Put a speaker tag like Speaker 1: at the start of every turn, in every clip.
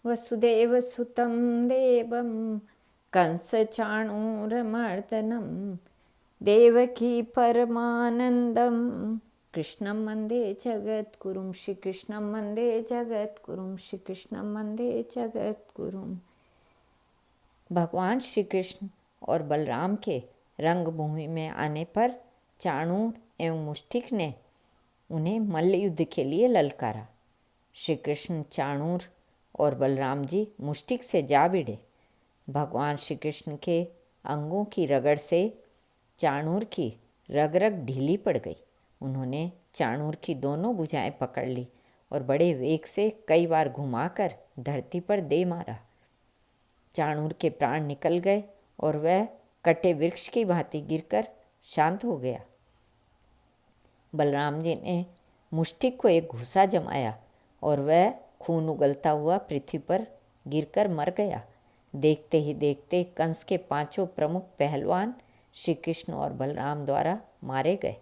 Speaker 1: वसुदेवसुतं देवं कंसचाणूरमर्दनं देवकी परमानन्दं कृष्णं वन्दे जगद्गुरुं। श्रीकृष्णं वन्दे जगद्गुरुं। श्रीकृष्णं वन्दे जगद्गुरुं। भगवान श्री कृष्ण और बलराम के रंगभूमि में आने पर चाणूर एवं मुष्टिक ने उन्हें मल्ल युद्ध के लिए ललकारा। श्री कृष्ण चाणूर और बलराम जी मुष्टिक से जा भिड़े। भगवान श्री कृष्ण के अंगों की रगड़ से चाणूर की रग रग ढीली पड़ गई। उन्होंने चाणूर की दोनों भुजाएं पकड़ ली और बड़े वेग से कई बार घुमाकर धरती पर दे मारा। चाणूर के प्राण निकल गए और वह कटे वृक्ष की भांति गिरकर शांत हो गया। बलराम जी ने मुष्टिक को एक घूसा जमाया और वह खून उगलता हुआ पृथ्वी पर गिरकर मर गया। देखते ही देखते कंस के पांचों प्रमुख पहलवान श्री कृष्ण और बलराम द्वारा मारे गए।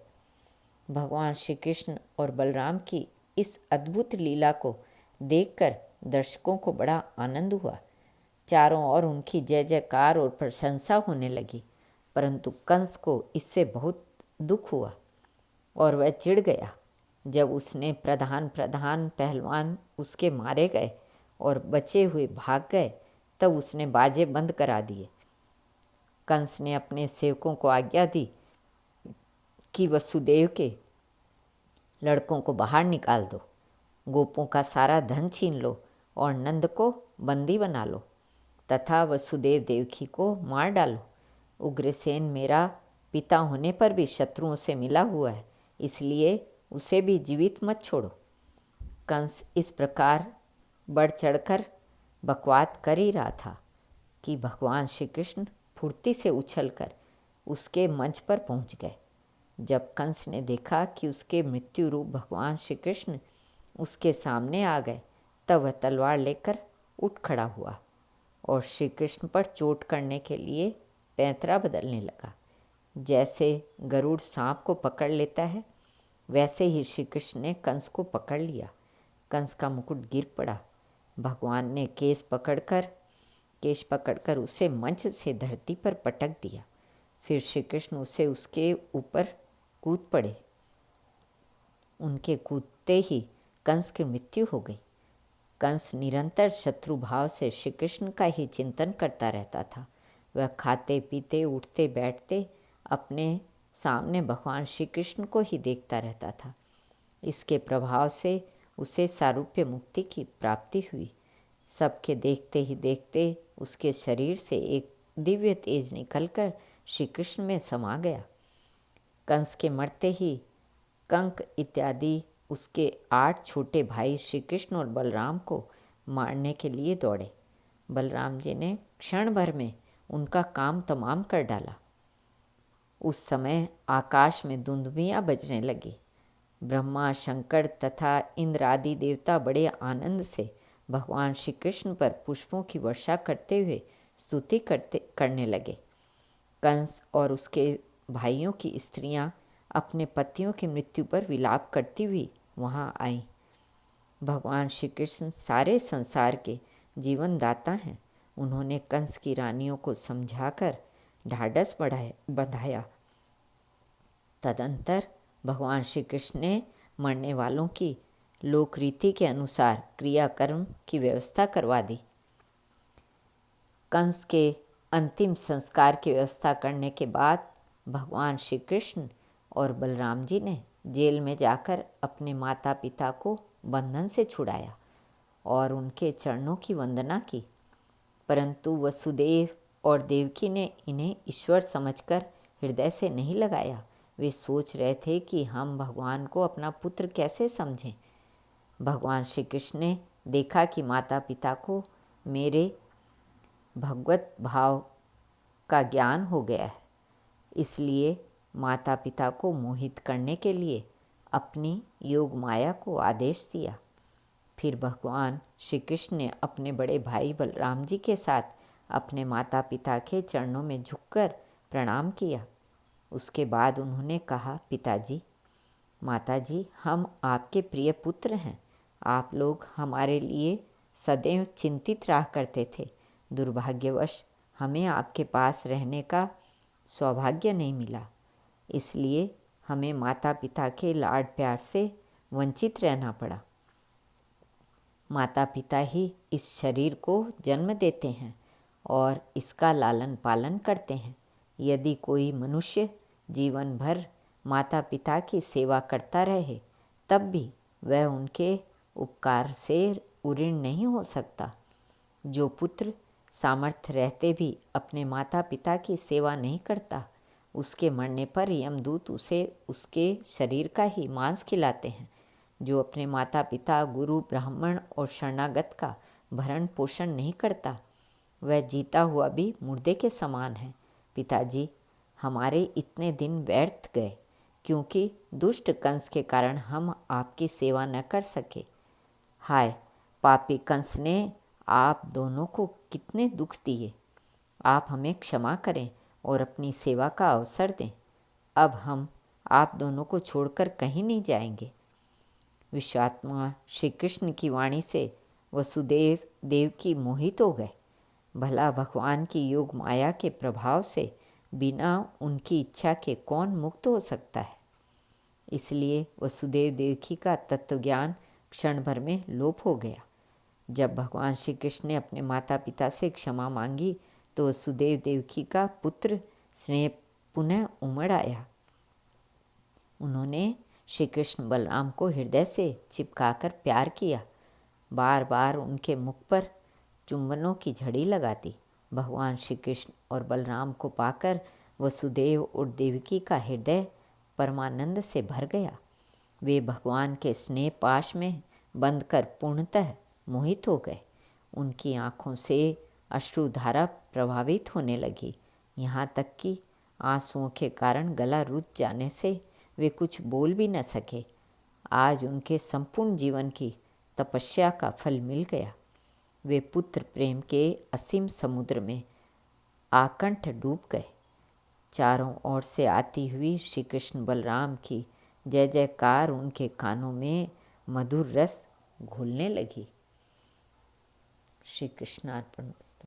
Speaker 1: भगवान श्री कृष्ण और बलराम की इस अद्भुत लीला को देखकर दर्शकों को बड़ा आनंद हुआ। चारों ओर उनकी जय जयकार और प्रशंसा होने लगी, परंतु कंस को इससे बहुत दुख हुआ और वह चिढ़ गया। जब उसने प्रधान पहलवान उसके मारे गए और बचे हुए भाग गए, तब उसने बाजे बंद करा दिए। कंस ने अपने सेवकों को आज्ञा दी कि वसुदेव के लड़कों को बाहर निकाल दो, गोपों का सारा धन छीन लो और नंद को बंदी बना लो तथा वसुदेव देवकी को मार डालो। उग्रसेन मेरा पिता होने पर भी शत्रुओं से मिला हुआ है, इसलिए उसे भी जीवित मत छोड़ो। कंस इस प्रकार बढ़ चढ़कर बकवाद कर ही रहा था कि भगवान श्री कृष्ण फुर्ती से उछलकर उसके मंच पर पहुंच गए। जब कंस ने देखा कि उसके मृत्यु रूप भगवान श्री कृष्ण उसके सामने आ गए, तब वह तलवार लेकर उठ खड़ा हुआ और श्री कृष्ण पर चोट करने के लिए पैंतरा बदलने लगा। जैसे गरुड़ सांप को पकड़ लेता है, वैसे ही श्री कृष्ण ने कंस को पकड़ लिया। कंस का मुकुट गिर पड़ा। भगवान ने केश पकड़कर उसे मंच से धरती पर पटक दिया। फिर श्री कृष्ण उसे उसके ऊपर कूद पड़े। उनके कूदते ही कंस की मृत्यु हो गई। कंस निरंतर शत्रु भाव से श्री कृष्ण का ही चिंतन करता रहता था। वह खाते पीते उठते बैठते अपने सामने भगवान श्री कृष्ण को ही देखता रहता था। इसके प्रभाव से उसे सारूप्य मुक्ति की प्राप्ति हुई। सबके देखते ही देखते उसके शरीर से एक दिव्य तेज निकलकर श्री कृष्ण में समा गया। कंस के मरते ही कंक इत्यादि उसके 8 छोटे भाई श्री कृष्ण और बलराम को मारने के लिए दौड़े। बलराम जी ने क्षण भर में उनका काम तमाम कर डाला। उस समय आकाश में दुंदुभियाँ बजने लगी। ब्रह्मा, शंकर तथा इंद्र आदि देवता बड़े आनंद से भगवान श्री कृष्ण पर पुष्पों की वर्षा करते हुए स्तुति करने लगे। कंस और उसके भाइयों की स्त्रियां अपने पतियों की मृत्यु पर विलाप करती हुई वहां आईं। भगवान श्री कृष्ण सारे संसार के जीवन दाता हैं। उन्होंने कंस की रानियों को समझाकर ढाढ़स बंधाया। तदंतर भगवान श्री कृष्ण ने मरने वालों की लोक रीति के अनुसार क्रियाकर्म की व्यवस्था करवा दी। कंस के अंतिम संस्कार की व्यवस्था करने के बाद भगवान श्री कृष्ण और बलराम जी ने जेल में जाकर अपने माता पिता को बंधन से छुड़ाया और उनके चरणों की वंदना की। परंतु वसुदेव और देवकी ने इन्हें ईश्वर समझकर हृदय से नहीं लगाया। वे सोच रहे थे कि हम भगवान को अपना पुत्र कैसे समझें। भगवान श्री कृष्ण ने देखा कि माता पिता को मेरे भगवत भाव का ज्ञान हो गया है, इसलिए माता पिता को मोहित करने के लिए अपनी योग माया को आदेश दिया। फिर भगवान श्री कृष्ण ने अपने बड़े भाई बलराम जी के साथ अपने माता पिता के चरणों में झुककर प्रणाम किया। उसके बाद उन्होंने कहा, पिताजी, माताजी, हम आपके प्रिय पुत्र हैं। आप लोग हमारे लिए सदैव चिंतित रहा करते थे। दुर्भाग्यवश हमें आपके पास रहने का सौभाग्य नहीं मिला, इसलिए हमें माता पिता के लाड प्यार से वंचित रहना पड़ा। माता पिता ही इस शरीर को जन्म देते हैं और इसका लालन पालन करते हैं। यदि कोई मनुष्य जीवन भर माता पिता की सेवा करता रहे, तब भी वह उनके उपकार से उऋण नहीं हो सकता। जो पुत्र सामर्थ्य रहते भी अपने माता पिता की सेवा नहीं करता, उसके मरने पर यमदूत उसे उसके शरीर का ही मांस खिलाते हैं। जो अपने माता पिता, गुरु, ब्राह्मण और शरणागत का भरण पोषण नहीं करता, वह जीता हुआ भी मुर्दे के समान है। पिताजी, हमारे इतने दिन व्यर्थ गए क्योंकि दुष्ट कंस के कारण हम आपकी सेवा न कर सके। हाय, पापी कंस ने आप दोनों को कितने दुख दिए। आप हमें क्षमा करें और अपनी सेवा का अवसर दें। अब हम आप दोनों को छोड़कर कहीं नहीं जाएंगे। विश्वात्मा श्री कृष्ण की वाणी से वसुदेव देवकी मोहित हो गए। भला भगवान की योग माया के प्रभाव से बिना उनकी इच्छा के कौन मुक्त हो सकता है। इसलिए वसुदेव देवकी का तत्वज्ञान क्षण भर में लोप हो गया। जब भगवान श्री कृष्ण ने अपने माता पिता से क्षमा मांगी तो वसुदेव देवकी का पुत्र स्नेह पुनः उमड़ आया। उन्होंने श्री कृष्ण बलराम को हृदय से चिपकाकर प्यार किया, बार बार उनके मुख पर चुंबनों की झड़ी लगा दी। भगवान श्री कृष्ण और बलराम को पाकर वसुदेव और देवकी का हृदय परमानंद से भर गया। वे भगवान के स्नेह पाश में बंधकर पूर्णतः मोहित हो गए। उनकी आँखों से अश्रुधारा प्रभावित होने लगी, यहाँ तक कि आंसुओं के कारण गला रुक जाने से वे कुछ बोल भी न सके। आज उनके संपूर्ण जीवन की तपस्या का फल मिल गया। वे पुत्र प्रेम के असीम समुद्र में आकंठ डूब गए। चारों ओर से आती हुई श्री कृष्ण बलराम की जय जयकार उनके कानों में मधुर रस घोलने लगी। श्री कृष्णार्पणमस्तु।